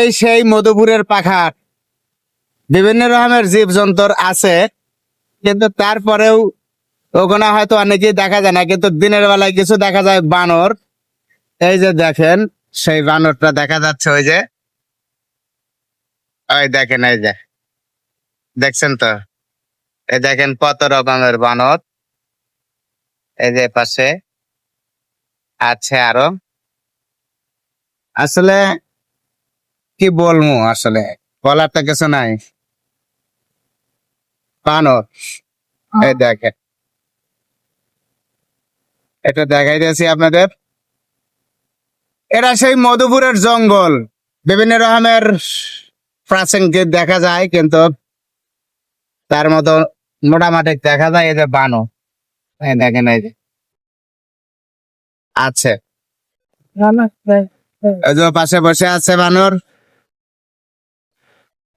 এই সেই মধুপুরের পাখার বিভিন্ন রকমের জীবজন্তুর আছে, কিন্তু তারপরেও ওখানে হয়তো অনেকেই দেখা যায় না, কিন্তু দিনের বেলায় কিছু দেখা যায় বানর। এই যে দেখেন, সেই বানরটা দেখা যাচ্ছে, ওই যে ওই দেখেন, এই যে দেখছেন তো, এই দেখেন কত রকমের বানর। এই যে পাশে আছে আরো। আসলে কি বলবো, আসলে বলার তো কিছু নাই। বানর, এই দেখেন, এটা দেখাই দিয়েছি আপনাদের। এরা সেই মধুপুরের জঙ্গল, বিভিন্ন রকমের প্রাচীন কীট দেখা যায়, কিন্তু তার মতো মোটামুটি দেখা যায় এই যে বানর। এই দেখেন, এই যে আছে, এই যে পাশে বসে আছে বানর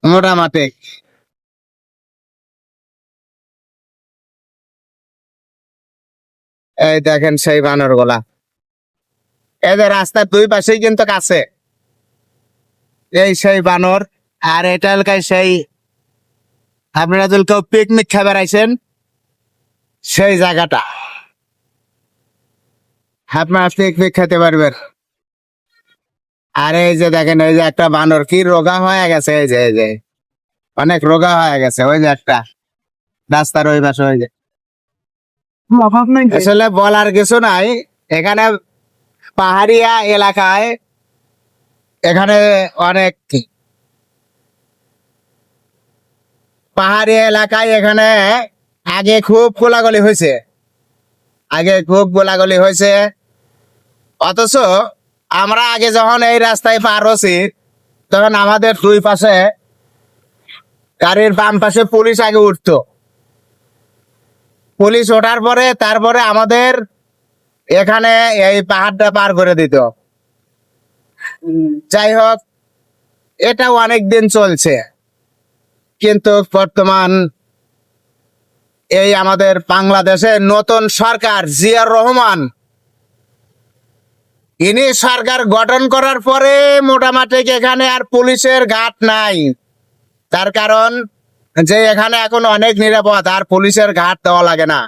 মোটামুটি। এই দেখেন সেই বানর গুলা, এদের রাস্তার দুই পাশেই কিন্তু কাছে। এই সেই বানর। আর এটা এলাকায় সেই, আপনারা যদি কেউ পিকনিক খাবার আইছেন, সেই জায়গাটা আপনারা পিকনিক খেতে পারবেন। আর এই যে দেখেন, এই যে একটা বানর কি রোগা হয়ে গেছে, এই যে অনেক রোগা হয়ে গেছে, ওই যে একটা রাস্তার ওই পাশে, ওই যে। আসলে বলার কিছু নাই। এখানে পাহাড়িয়া এলাকায়, এখানে অনেক পাহাড়ি এলাকায় এখানে আগে খুব গোলাগুলি হয়েছে, অথচ আমরা আগে যখন এই রাস্তায় পার হচ্ছি, তখন আমাদের দুই পাশে, গাড়ির বাম পাশে পুলিশ আগে উঠতো। পুলিশ ওঠার পরে তারপরে আমাদের এখানে এই পাহাড়টা পার করে দিত। যাই হোক, এটা অনেক দিন চলছে, কিন্তু বর্তমান এই আমাদের বাংলাদেশে নতুন সরকার জিয়াউর রহমান, ইনি সরকার গঠন করার পরে মোটামুটি এখানে আর পুলিশের ঘাট নাই। তার কারণ যে এখানে এখন অনেক নিরাপদ, আর পুলিশের ঘাট দেওয়া লাগে না।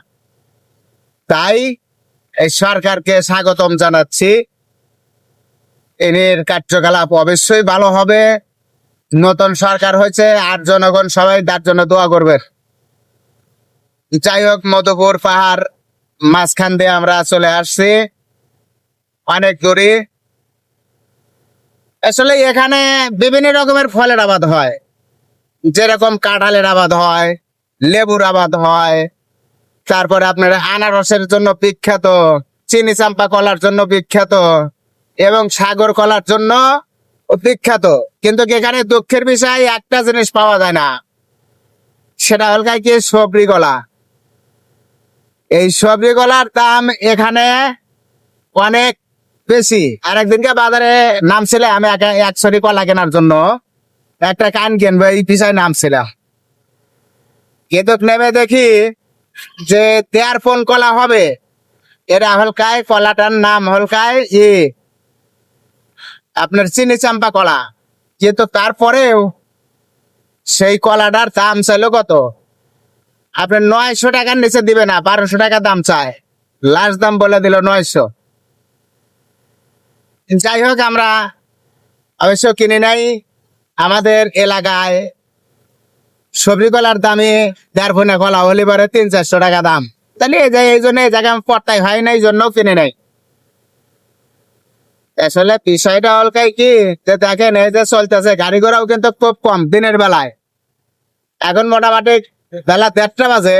তাই এই সরকারকে স্বাগতম জানাচ্ছি। এর কার্যকলাপ অবশ্যই ভালো হবে। নতুন সরকার হয়েছে, আর জনগণ সবাই তার জন্য দোয়া করবে। যাই হোক, মধুপুর পাহাড় মাঝখান দিয়ে আমরা চলে আসছি অনেক দূরে। আসলে এখানে বিভিন্ন রকমের ফলের আবাদ হয়, যেরকম কাঁঠালের আবাদ হয়, লেবুর আবাদ হয়, তারপরে আপনার আনারসের জন্য বিখ্যাত, চিনি চাম্পা কলার জন্য বিখ্যাত, এবং সাগর কলার জন্য বিখ্যাত। কিন্তু এখানে দুঃখের বিষয় একটা জিনিস পাওয়া যায় না, সেটা হল কি সবরি কলা। এই সবরি কলার দাম এখানে অনেক বেশি। আর একদিনকে বাজারে নামছিলাম আমি এক ছড়ি কলা কেনার জন্য, একটা কান কিনবো এই পিছায় নামছিলাম, কিন্তু নেমে দেখি যে 13 কলা হবে। এরা হলকায় কলাটার নাম হলকায় আপনার চিনি চাম্পা কলা, কিন্তু তারপরেও সেই কলাটার দাম চাইলো কত, আপনার 900 টাকার নিচে দিবে না, 1200 টাকা দাম চায়। লাস্ট দাম বলে দিল 900। যাই হোক, আমরা অবশ্য কিনে নাই। আমাদের এলাকায় সবজি কলার দামে 1.5 কলা হলে পরে 300-400 টাকা দাম। তাহলে এই জন্য এই জায়গায় পড়তাই হয় না, এই জন্য কিনে নাই। আসলে বিষয়টা হলকাই কি, যে দেখেন এই যে চলতেছে, গাড়ি ঘোড়াও কিন্তু খুব কম দিনের বেলায়। এখন মোটামুটি বেলা 1:30 বাজে,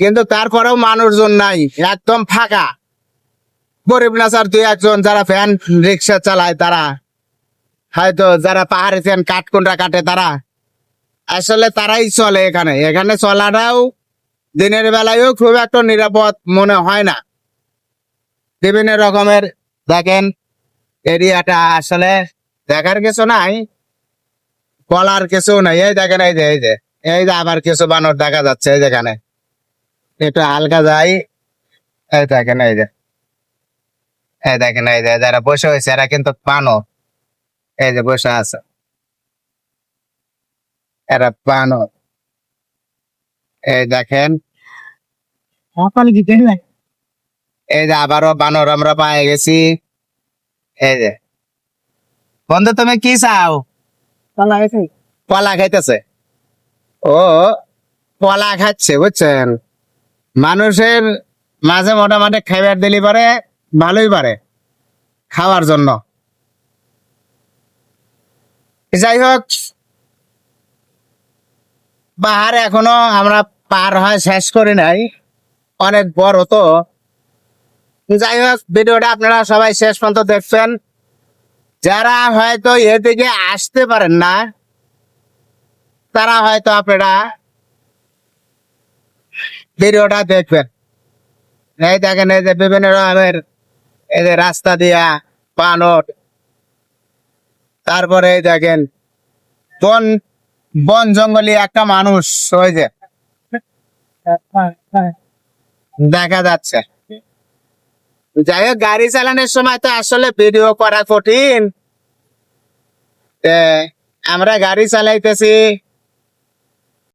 কিন্তু তারপরেও মানুষজন নাই, একদম ফাঁকা। গরিব নাচার 2-1 যারা ভ্যান রিক্সা চালায়, তারা হয়তো যারা পাহাড়ে কাঠকুন্ডা কাটে, তারা আসলে তারাই চলে এখানে। এখানে চলাটাও দিনের বেলায়ও খুব একটা নিরাপদ মনে হয় না। বিভিন্ন রকমের দেখেন এরিয়াটা, আসলে দেখার কিছু নাই, বলার কিছু নাই। এই দেখেন, এই যে আবার কিছু বানর দেখা যাচ্ছে যেখানে, একটু হালকা যাই। এই দেখেন, এই দেখেন, এই যে যারা বসে হয়েছে, এরা কিন্তু বানর। এই যে বসে আছে, এরা বানর। এই দেখেন, এই যে আবারও বানর আমরা পায়ে গেছি। এই যে বন্ধু, তুমি কি চাও? কলা খাইতেছে। ও কলা খাচ্ছে, বুঝছেন? মানুষের মাঝে মোটামুটি খাইবার দিলি পারে, ভালোই পারে খাওয়ার জন্য। যাই হোক, পাহাড় এখনো আমরা পার হয় শেষ করি নাই, অনেক বড় তো। যাই হোক, ভিডিওটা আপনারা সবাই শেষ পর্যন্ত দেখছেন। যারা হয়তো এদিকে আসতে পারেন না, তারা হয়তো আপনারা ভিডিওটা দেখবেন। এই দেখেন, এই যে বিভিন্ন রকমের এই যে রাস্তা দিয়া বানর, তারপরে এই দেখেন বন বন জঙ্গলি একটা মানুষ, ওই যে দেখা যাচ্ছে। যাই হোক, গাড়ি চালানোর সময় তো আসলে ভিডিও করা কঠিন। আমরা গাড়ি চালাইতেছি,